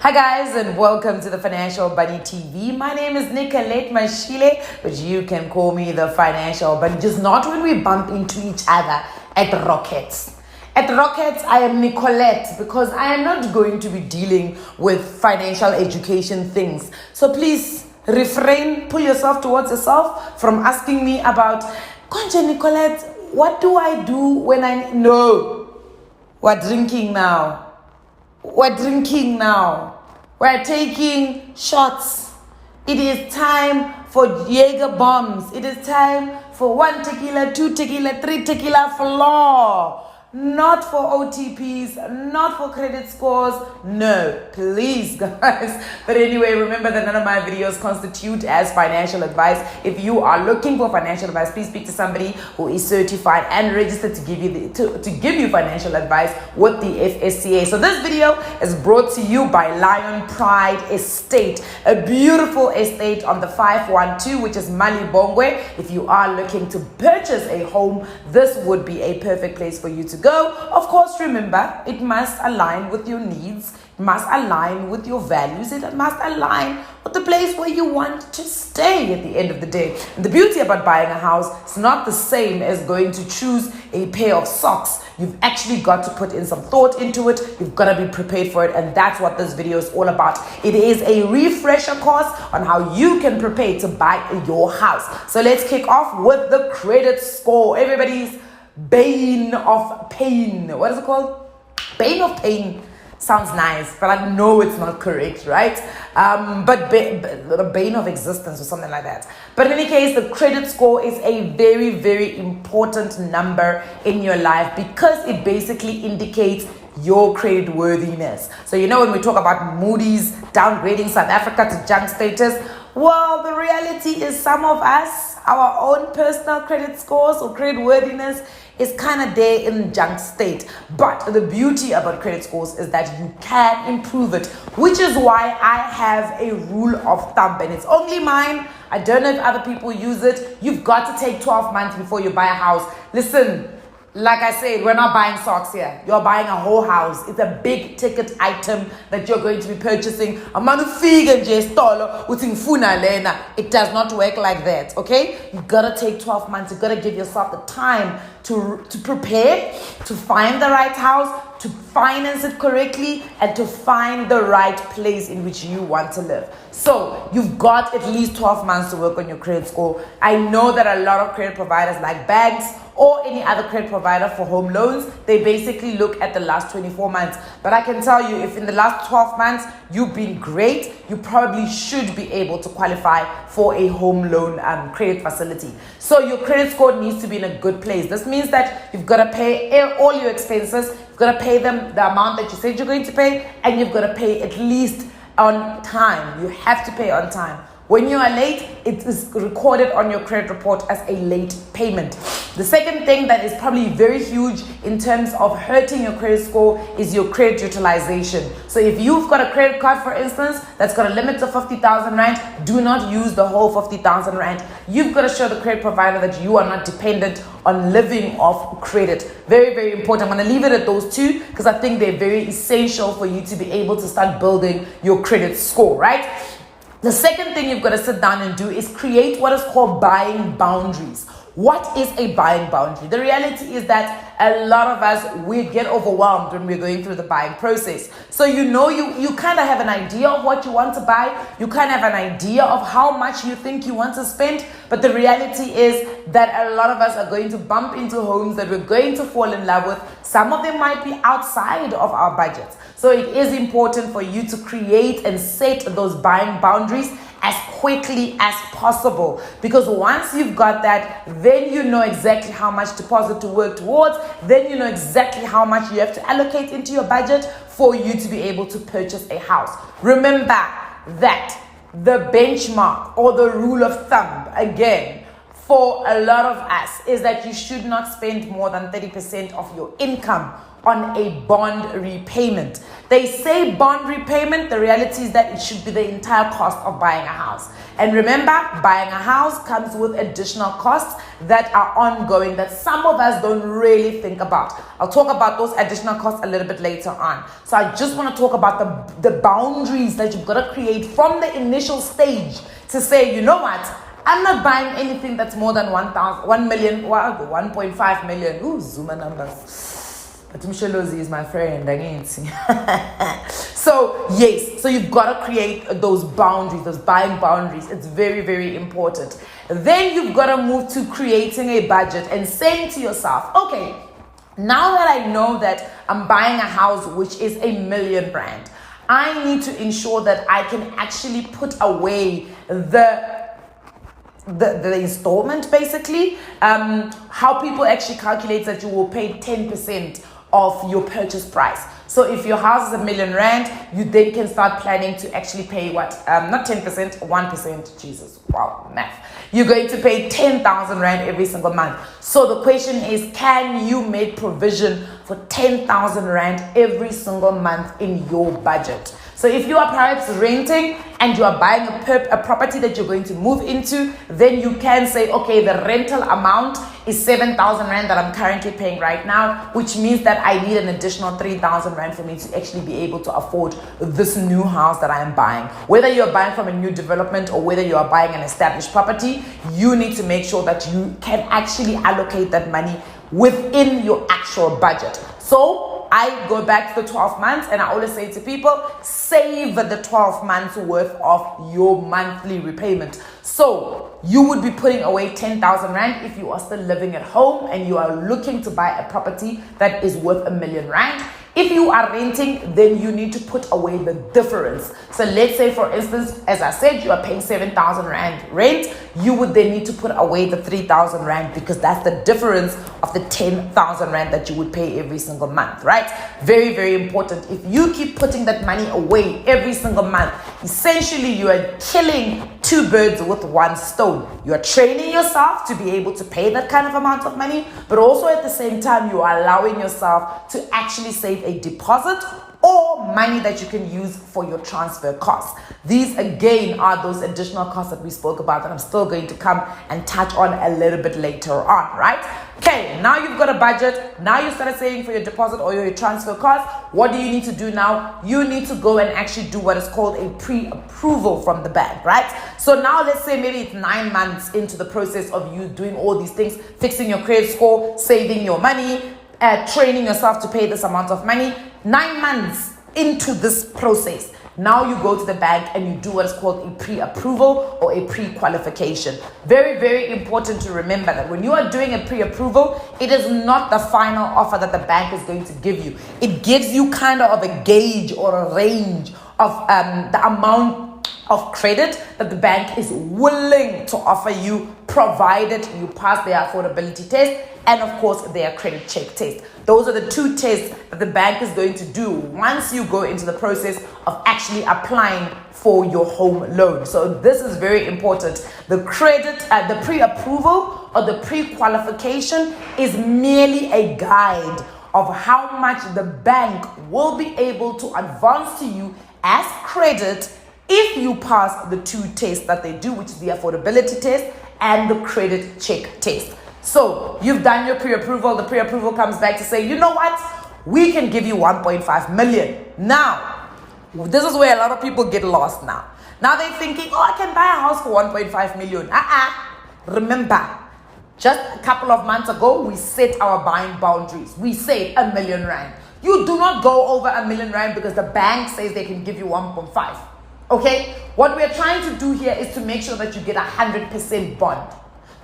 Hi guys, and welcome to the Financial Bunny TV. My name is Nicolette Mashile, but you can call me the Financial Bunny, just not when we bump into each other at Rockets. At Rockets, I am Nicolette because I am not going to be dealing with financial education things. So please refrain, pull yourself towards yourself from asking me about, Konje Nicolette, what do I do when No, we're drinking now. We're taking shots. It is time for Jaeger bombs. It is time for 1 tequila, 2 tequila, 3 tequila for law. Not for OTPs, not for credit scores. No, please, guys. But anyway, remember that none of my videos constitute as financial advice. If you are looking for financial advice, please speak to somebody who is certified and registered to give you to give you financial advice with the FSCA. So this video is brought to you by Lion Pride Estate, a beautiful estate on the 512, which is Malibongwe. If you are looking to purchase a home, this would be a perfect place for you to go. Of course, remember, it must align with your needs, it must align with your values, it must align with the place where you want to stay at the end of the day. And the beauty about buying a house is not the same as going to choose a pair of socks. You've actually got to put in some thought into it. You've got to be prepared for it, and that's what this video is all about. It is a refresher course on how you can prepare to buy your house. So let's kick off with the credit score. Everybody's bane of pain. What is it called? Bane of pain sounds nice, but I know it's not correct, right? But bane of existence or something like that. But in any case, the credit score is a very, very important number in your life because it basically indicates your credit worthiness. So you know, when we talk about Moody's downgrading South Africa to junk status, well, the reality is some of us, our own personal credit scores or credit worthiness is kind of there in junk state. But the beauty about credit scores is that you can improve it, which is why I have a rule of thumb, and it's only mine. I don't know if other people use it. You've got to take 12 months before you buy a house. Listen, like I said, we're not buying socks here. You're buying a whole house. It's a big ticket item that you're going to be purchasing. It does not work like that, okay? You gotta take 12 months. You gotta give yourself the time to prepare, to find the right house, to finance it correctly, and to find the right place in which you want to live. So you've got at least 12 months to work on your credit score. I know that a lot of credit providers like banks or any other credit provider for home loans, they basically look at the last 24 months. But I can tell you, if in the last 12 months you've been great, you probably should be able to qualify for a home loan credit facility. So your credit score needs to be in a good place. This means that you've got to pay all your expenses, you've got to pay them the amount that you said you're going to pay, and you've got to pay at least on time. You have to pay on time. When you are late, it is recorded on your credit report as a late payment. The second thing that is probably very huge in terms of hurting your credit score is your credit utilization. So if you've got a credit card, for instance, that's got a limit of 50,000 Rand, do not use the whole 50,000 Rand. You've got to show the credit provider that you are not dependent on living off credit. Very, very important. I'm going to leave it at those two because I think they're very essential for you to be able to start building your credit score, right? The second thing you've got to sit down and do is create what is called buying boundaries. What is a buying boundary? The reality is that a lot of us, we get overwhelmed when we're going through the buying process. So you kind of have an idea of what you want to buy. You kind of have an idea of how much you think you want to spend. But the reality is that a lot of us are going to bump into homes that we're going to fall in love with. Some of them might be outside of our budgets. So it is important for you to create and set those buying boundaries as quickly as possible, because once you've got that, then you know exactly how much deposit to work towards, then you know exactly how much you have to allocate into your budget for you to be able to purchase a house. Remember that the benchmark or the rule of thumb, again, for a lot of us is that you should not spend more than 30% of your income on a bond repayment. They say bond repayment, the reality is that it should be the entire cost of buying a house. And remember, buying a house comes with additional costs that are ongoing that some of us don't really think about. I'll talk about those additional costs a little bit later on. So I just want to talk about the boundaries that you've got to create from the initial stage to say, you know what? I'm not buying anything that's more than 1 million, 1.5 million. Ooh, Zuma numbers. But Mshelozi is my friend, I ain't see. So yes, so you've got to create those boundaries, those buying boundaries. It's very, very important. Then you've got to move to creating a budget and saying to yourself, okay, now that I know that I'm buying a house which is $1 million, I need to ensure that I can actually put away the installment, basically. How people actually calculate that you will pay 10% of your purchase price. So if your house is R1 million, you then can start planning to actually pay what? Not 10%, 1%. Jesus, wow, math. You're going to pay 10,000 Rand every single month. So the question is, can you make provision for 10,000 Rand every single month in your budget? So if you are perhaps renting and you are buying a property that you're going to move into, then you can say, okay, the rental amount is 7,000 Rand that I'm currently paying right now, which means that I need an additional 3,000 Rand for me to actually be able to afford this new house that I am buying. Whether you're buying from a new development or whether you are buying an established property, you need to make sure that you can actually allocate that money within your actual budget. So I go back to the 12 months and I always say to people, save the 12 months worth of your monthly repayment. So you would be putting away 10,000 Rand if you are still living at home and you are looking to buy a property that is worth R1 million. If you are renting, then you need to put away the difference. So let's say, for instance, as I said, you are paying 7,000 Rand rent. You would then need to put away the 3,000 Rand because that's the difference of the 10,000 Rand that you would pay every single month, right? Very, very important. If you keep putting that money away every single month, essentially you are killing two birds with one stone. You are training yourself to be able to pay that kind of amount of money, but also at the same time, you are allowing yourself to actually save a deposit or money that you can use for your transfer costs. These again are those additional costs that we spoke about that I'm still going to come and touch on a little bit later on, right? Okay, now you've got a budget. Now you started saving for your deposit or your transfer costs. What do you need to do now? You need to go and actually do what is called a pre-approval from the bank, right? So now let's say maybe it's 9 months into the process of you doing all these things, fixing your credit score, saving your money, training yourself to pay this amount of money. 9 months into this process, now you go to the bank and you do what is called a pre-approval or a pre-qualification. Very, very important to remember that when you are doing a pre-approval, it is not the final offer that the bank is going to give you. It gives you kind of a gauge or a range of the amount of credit that the bank is willing to offer you, provided you pass their affordability test and of course their credit check test. Those are the two tests that the bank is going to do once you go into the process of actually applying for your home loan. So this is very important. The credit, the pre-approval or the pre-qualification is merely a guide of how much the bank will be able to advance to you as credit if you pass the two tests that they do, which is the affordability test and the credit check test. So you've done your pre-approval. The pre-approval comes back to say, you know what? We can give you 1.5 million. Now, this is where a lot of people get lost now. Now they're thinking, oh, I can buy a house for 1.5 million. Remember, just a couple of months ago, we set our buying boundaries. We said R1 million. You do not go over R1 million because the bank says they can give you 1.5. Okay? What we're trying to do here is to make sure that you get 100% bond.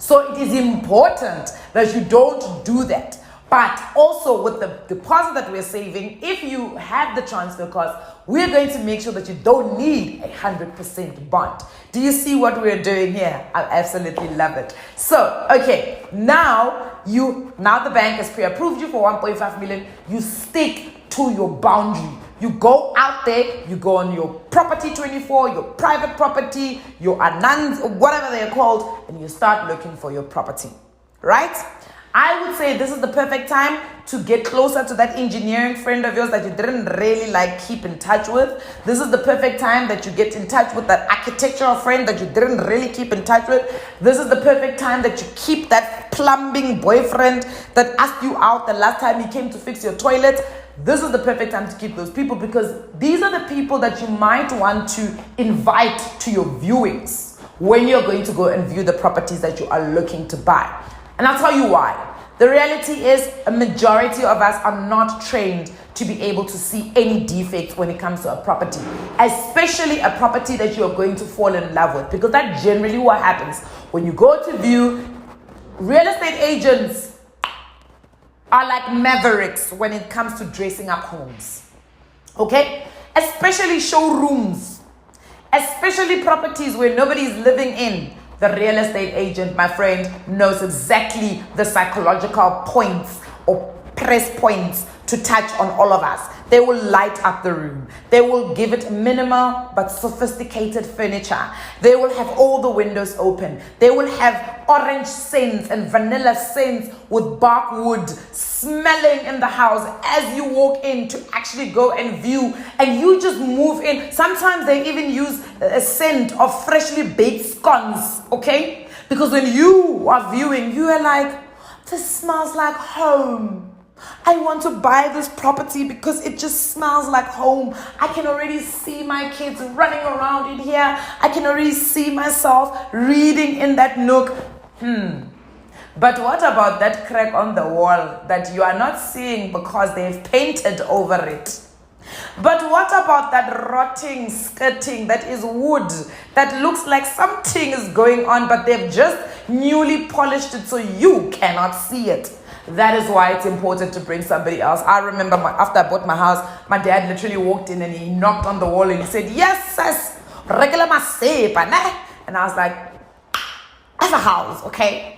So it is important that you don't do that. But also with the deposit that we're saving, if you have the transfer cost, we're going to make sure that you don't need 100% bond. Do you see what we're doing here? I absolutely love it. So, okay, now the bank has pre-approved you for 1.5 million. You stick to your boundary. You go out there, you go on your property 24, your private property, your anans, whatever they're called, and you start looking for your property, right? I would say this is the perfect time to get closer to that engineering friend of yours that you didn't really like keep in touch with. This is the perfect time that you get in touch with that architectural friend that you didn't really keep in touch with. This is the perfect time that you keep that plumbing boyfriend that asked you out the last time he came to fix your toilet. This is the perfect time to keep those people, because these are the people that you might want to invite to your viewings when you're going to go and view the properties that you are looking to buy. And I'll tell you why. The reality is a majority of us are not trained to be able to see any defects when it comes to a property, especially a property that you're going to fall in love with, because that's generally what happens. When you go to view, real estate agents are like mavericks when it comes to dressing up homes, okay? Especially showrooms, especially properties where nobody's living in. The real estate agent, my friend, knows exactly the psychological points or press points to touch on all of us. They will light up the room. They will give it minimal but sophisticated furniture. They will have all the windows open. They will have orange scents and vanilla scents with bark wood smelling in the house as you walk in to actually go and view, and you just move in. Sometimes they even use a scent of freshly baked scones, okay? Because when you are viewing, you are like, this smells like home. I want to buy this property because it just smells like home. I can already see my kids running around in here. I can already see myself reading in that nook. But what about that crack on the wall that you are not seeing because they've painted over it? But what about that rotting skirting that is wood that looks like something is going on, but they've just newly polished it so you cannot see it? That is why it's important to bring somebody else. I remember after I bought my house, my dad literally walked in and he knocked on the wall and he said, yes, sis, regular masepa, ne? And I was like, that's a house, okay?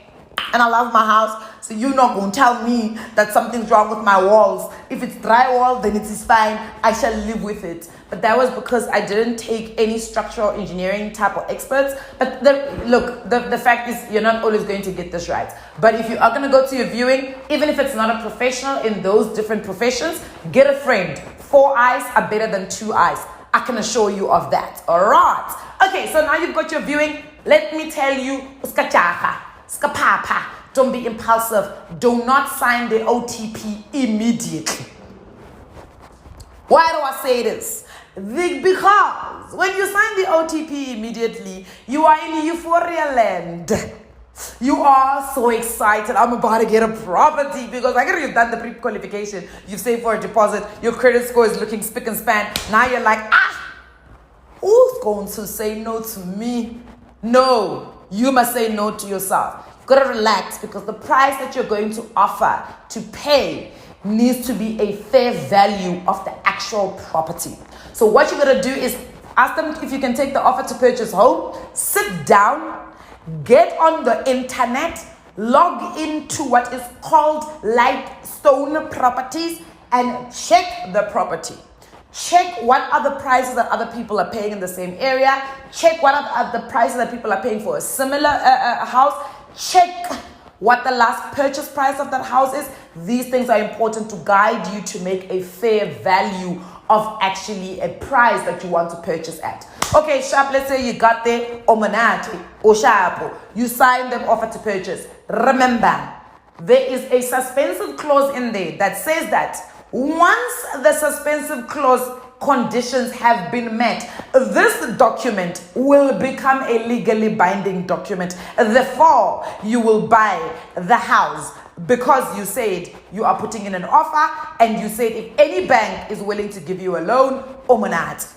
And I love my house, so you're not going to tell me that something's wrong with my walls. If it's drywall, then it is fine. I shall live with it. But that was because I didn't take any structural engineering type of experts. But the fact is, you're not always going to get this right. But if you are going to go to your viewing, even if it's not a professional in those different professions, get a friend. 4 eyes are better than 2 eyes. I can assure you of that. All right. Okay, so now you've got your viewing. Let me tell you, skapapa. Don't be impulsive. Do not sign the OTP immediately. Why do I say this? Because when you sign the OTP immediately, you are in euphoria land. You are so excited. I'm about to get a property because I you've done the pre-qualification. You've saved for a deposit. Your credit score is looking spick and span. Now you're like, who's going to say no to me? No, you must say no to yourself. You've got to relax, because the price that you're going to offer to pay needs to be a fair value of the actual property. So what you're going to do is ask them if you can take the offer to purchase home, sit down, get on the internet, log into what is called Lightstone Properties and check the property. Check what are the prices that other people are paying in the same area. Check what are the prices that people are paying for a similar house. Check what the last purchase price of that house is. These things are important to guide you to make a fair value of actually a price that you want to purchase at. Okay, sharp, let's say you got there, omanati, or sharp, you signed them offer to purchase. Remember, there is a suspensive clause in there that says that once the suspensive clause conditions have been met, this document will become a legally binding document. Therefore, you will buy the house because you said you are putting in an offer and you said if any bank is willing to give you a loan, omanat.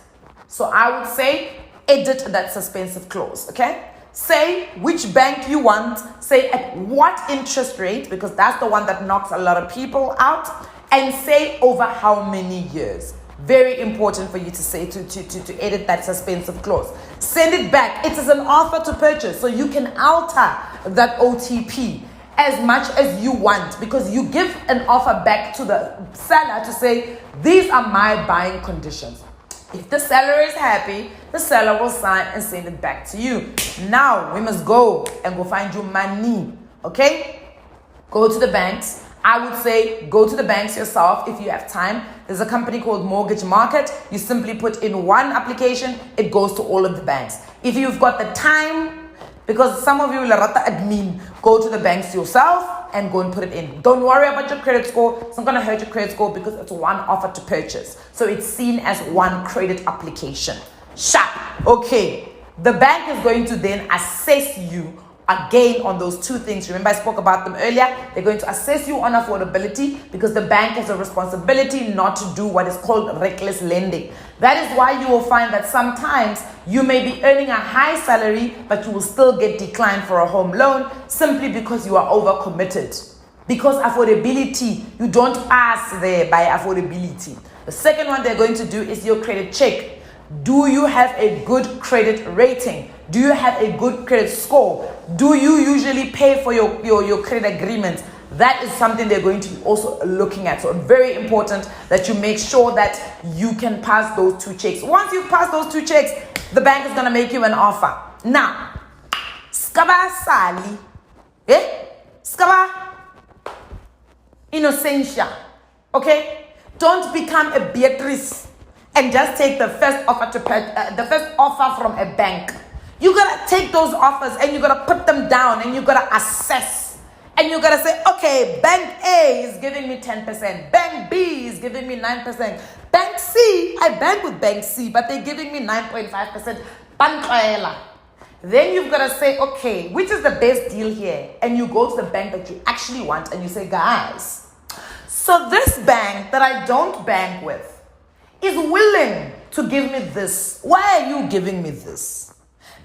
So I would say edit that suspensive clause, okay? Say which bank you want, say at what interest rate, because that's the one that knocks a lot of people out, and say over how many years. Very important for you to say to edit that suspensive clause. Send it back. It is an offer to purchase, so you can alter that OTP as much as you want, because you give an offer back to the seller to say, these are my buying conditions. If the seller is happy, the seller will sign and send it back to you. Now we must go and go find you money. Okay? Go to the banks. I would say go to the banks yourself if you have time. There's a company called Mortgage Market. You simply put in one application, it goes to all of the banks. If you've got the time, because some of you will rata admin, go to the banks yourself and go and put it in. Don't worry about your credit score. It's not going to hurt your credit score because it's one offer to purchase. So it's seen as one credit application. Sharp. Okay. The bank is going to then assess you again on those two things. Remember, I spoke about them earlier. They're going to assess you on affordability because the bank has a responsibility not to do what is called reckless lending. That is why you will find that sometimes you may be earning a high salary, but you will still get declined for a home loan simply because you are overcommitted. Because affordability, you don't pass there by affordability. The second one they're going to do is your credit check. Do you have a good credit rating? Do you have a good credit score? Do you usually pay for your credit agreement? That is something they're going to be also looking at. So very important that you make sure that you can pass those two checks. Once you pass those two checks, the bank is going to make you an offer. Now, skaba sali, skaba innocentia, okay? Don't become a Beatrice and just take the first offer from a bank. You gotta take those offers and you gotta put them down and you gotta assess. And you gotta say, okay, bank A is giving me 10%. Bank B is giving me 9%. Bank C, I bank with bank C, but they're giving me 9.5%. Bank. Then you've gotta say, okay, which is the best deal here? And you go to the bank that you actually want and you say, guys, so this bank that I don't bank with is willing to give me this. Why are you giving me this?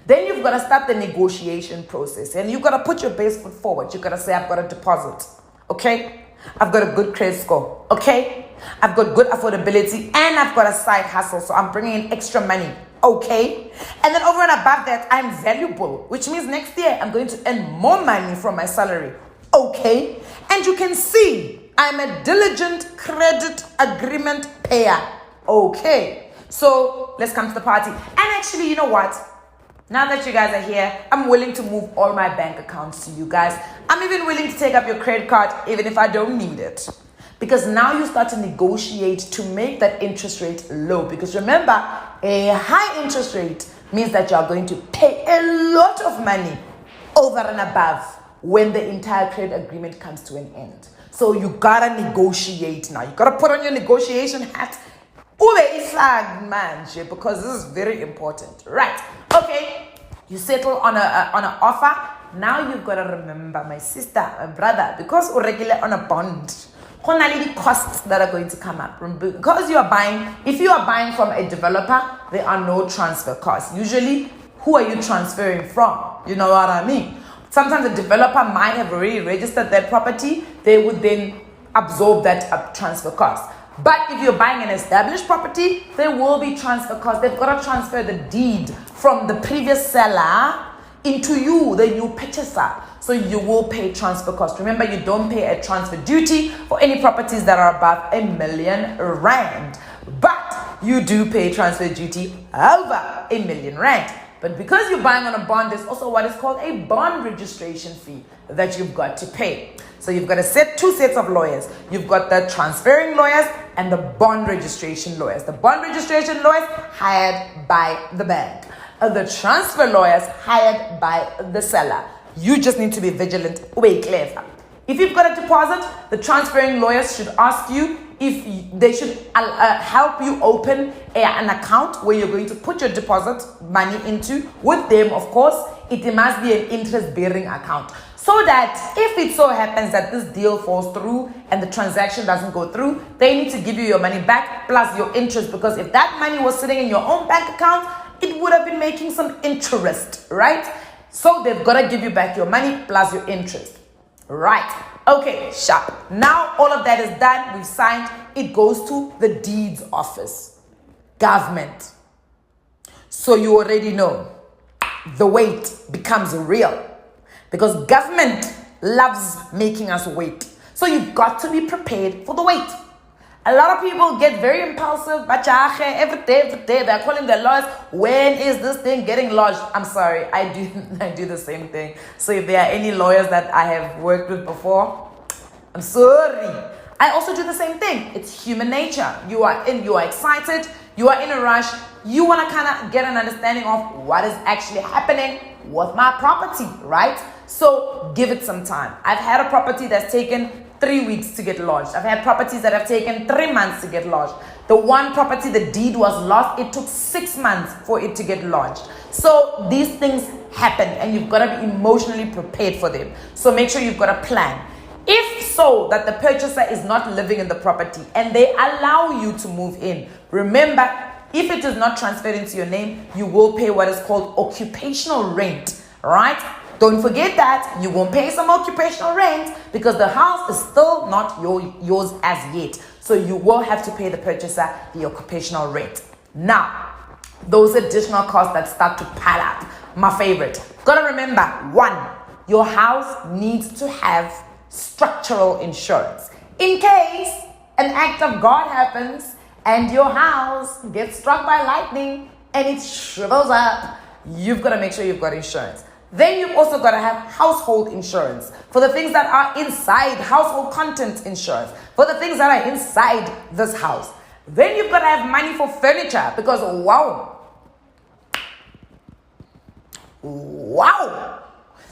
Then you've got to start the negotiation process and you've got to put your best foot forward. You've got to say, I've got a deposit. Okay? I've got a good credit score. Okay? I've got good affordability and I've got a side hustle. So I'm bringing in extra money. Okay? And then over and above that, I'm valuable, which means next year I'm going to earn more money from my salary. Okay? And you can see I'm a diligent credit agreement payer. Okay, so let's come to the party. And actually, you know what? Now that you guys are here, I'm willing to move all my bank accounts to you guys. I'm even willing to take up your credit card, even if I don't need it. Because now you start to negotiate to make that interest rate low. Because remember, a high interest rate means that you are going to pay a lot of money over and above when the entire credit agreement comes to an end. So you gotta negotiate now. You gotta put on your negotiation hat. Because this is very important. Right. Okay. You settle on an offer. Now you've got to remember, my sister, my brother, because we're regular on a bond, the costs that are going to come up. Because you are buying, if you are buying from a developer, there are no transfer costs. Usually, who are you transferring from? You know what I mean? Sometimes the developer might have already registered their property. They would then absorb that transfer cost. But if you're buying an established property, there will be transfer costs. They've got to transfer the deed from the previous seller into you, the new purchaser. So you will pay transfer costs. Remember, you don't pay a transfer duty for any properties that are above R1 million. But you do pay transfer duty over R1 million. But because you're buying on a bond, there's also what is called a bond registration fee that you've got to pay. So you've got to set two sets of lawyers. You've got the transferring lawyers and the bond registration lawyers. The bond registration lawyers hired by the bank. The transfer lawyers hired by the seller. You just need to be vigilant. Way clever. If you've got a deposit, the transferring lawyers should ask you if they should help you open an account where you're going to put your deposit money into with them. Of course, it must be an interest-bearing account. So that if it so happens that this deal falls through and the transaction doesn't go through, they need to give you your money back plus your interest. Because if that money was sitting in your own bank account, it would have been making some interest, right? So they've got to give you back your money plus your interest. Right. Okay, sharp. Now all of that is done. We've signed. It goes to the deeds office. Government. So you already know the weight becomes real. Because government loves making us wait. So you've got to be prepared for the wait. A lot of people get very impulsive, every day, they're calling their lawyers, when is this thing getting lodged? I'm sorry, I do the same thing. So if there are any lawyers that I have worked with before, I'm sorry. I also do the same thing. It's human nature. You are excited, you are in a rush, you want to kind of get an understanding of what is actually happening with my property, right? So give it some time. I've had a property that's taken 3 weeks to get lodged. I've had properties that have taken 3 months to get lodged. The one property, the deed was lost. It took 6 months for it to get lodged. So these things happen and you've got to be emotionally prepared for them. So make sure you've got a plan. If so that the purchaser is not living in the property and they allow you to move in, remember, if it is not transferred into your name, you will pay what is called occupational rent, right? Don't forget that you won't pay some occupational rent because the house is still not yours as yet. So you will have to pay the purchaser the occupational rent. Now, those additional costs that start to pile up, my favorite. Gotta remember, 1, your house needs to have structural insurance. In case an act of God happens and your house gets struck by lightning and it shrivels up, you've got to make sure you've got insurance. Then you've also got to have household insurance for the things that are inside, household content insurance for the things that are inside this house. Then you've got to have money for furniture because wow,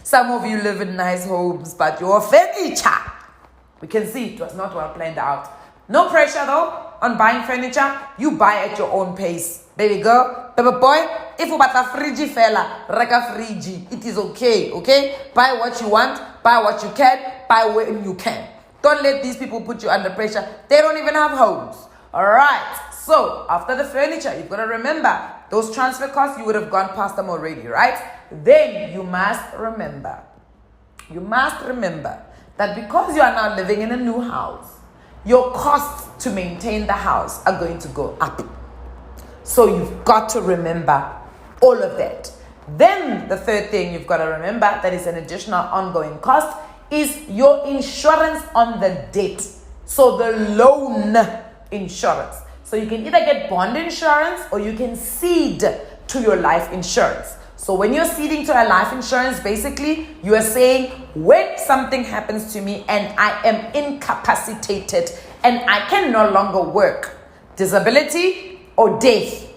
some of you live in nice homes, but your furniture, we can see it was not well planned out. No pressure though on buying furniture. You buy at your own pace. Baby girl, baby boy, if you buy a fridgy fella, reka fridgy. It is okay? Buy what you want, buy what you can, buy when you can. Don't let these people put you under pressure. They don't even have homes. Alright, so after the furniture, you've got to remember, those transfer costs, you would have gone past them already, right? Then you must remember that because you are now living in a new house, your costs to maintain the house are going to go up. So you've got to remember all of that. Then the third thing you've got to remember that is an additional ongoing cost is your insurance on the debt. So the loan insurance. So you can either get bond insurance or you can cede to your life insurance. So when you're ceding to a life insurance, basically you are saying when something happens to me and I am incapacitated and I can no longer work, disability or death,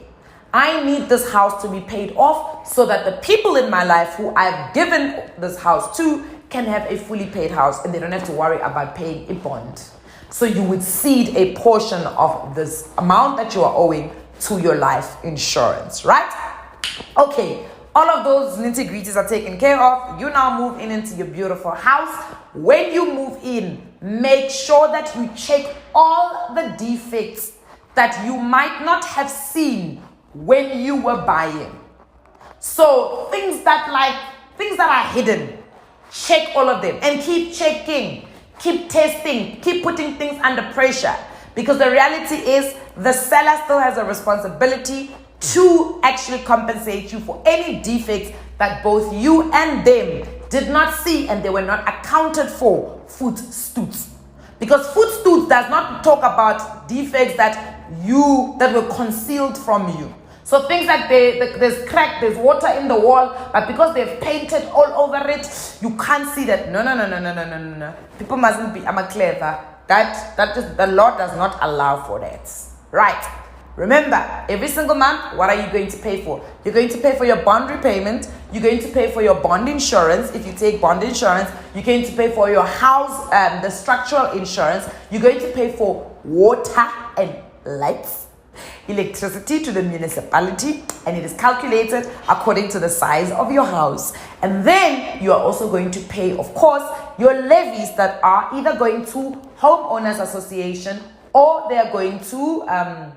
I need this house to be paid off so that the people in my life who I've given this house to can have a fully paid house and they don't have to worry about paying a bond. So you would cede a portion of this amount that you are owing to your life insurance, right? Okay, all of those nitty-gritties are taken care of. You now move into your beautiful house. When you move in, make sure that you check all the defects that you might not have seen when you were buying. So things that are hidden, check all of them and keep checking, keep testing, keep putting things under pressure, because the reality is the seller still has a responsibility to actually compensate you for any defects that both you and them did not see and they were not accounted for footstoots. Because footstoots does not talk about defects that were concealed from you. So things like there's crack, there's water in the wall, but because they've painted all over it, you can't see that. No. People mustn't be, I'm a clever. The law does not allow for that. Right. Remember, every single month, what are you going to pay for? You're going to pay for your bond repayment. You're going to pay for your bond insurance. If you take bond insurance, you're going to pay for your house, the structural insurance. You're going to pay for water and lights, electricity to the municipality, and it is calculated according to the size of your house. And then you are also going to pay, of course, your levies that are either going to homeowners association or they are going to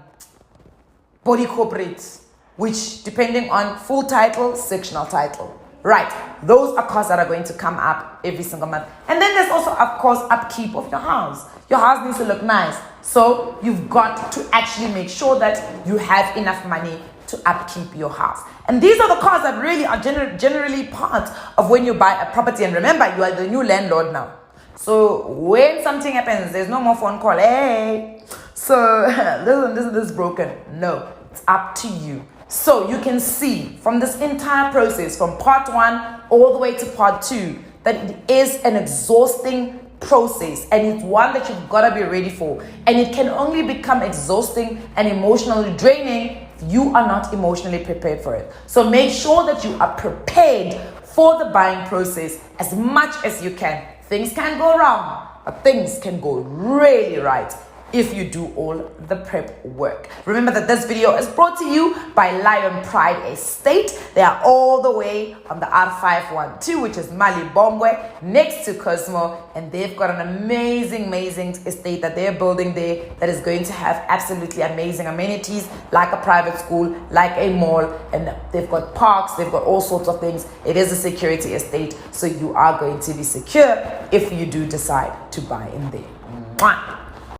body corporate, which depending on full title, sectional title. Right, those are costs that are going to come up every single month. And then there's also, of course, upkeep of your house. Your house needs to look nice. So you've got to actually make sure that you have enough money to upkeep your house. And these are the costs that really are generally part of when you buy a property. And remember, you are the new landlord now. So when something happens, there's no more phone call. Hey, so this is broken. No, it's up to you. So you can see from this entire process, from part 1 all the way to part 2, that it is an exhausting process, and it's one that you've got to be ready for. And it can only become exhausting and emotionally draining if you are not emotionally prepared for it. So make sure that you are prepared for the buying process as much as you can. Things can go wrong, but things can go really right if you do all the prep work. Remember that this video is brought to you by Lion Pride Estate. They are all the way on the R512, which is Malibongwe, next to Cosmo, and they've got an amazing estate that they're building there that is going to have absolutely amazing amenities, like a private school, like a mall, and they've got parks, they've got all sorts of things. It is a security estate, so you are going to be secure if you do decide to buy in there. Mwah.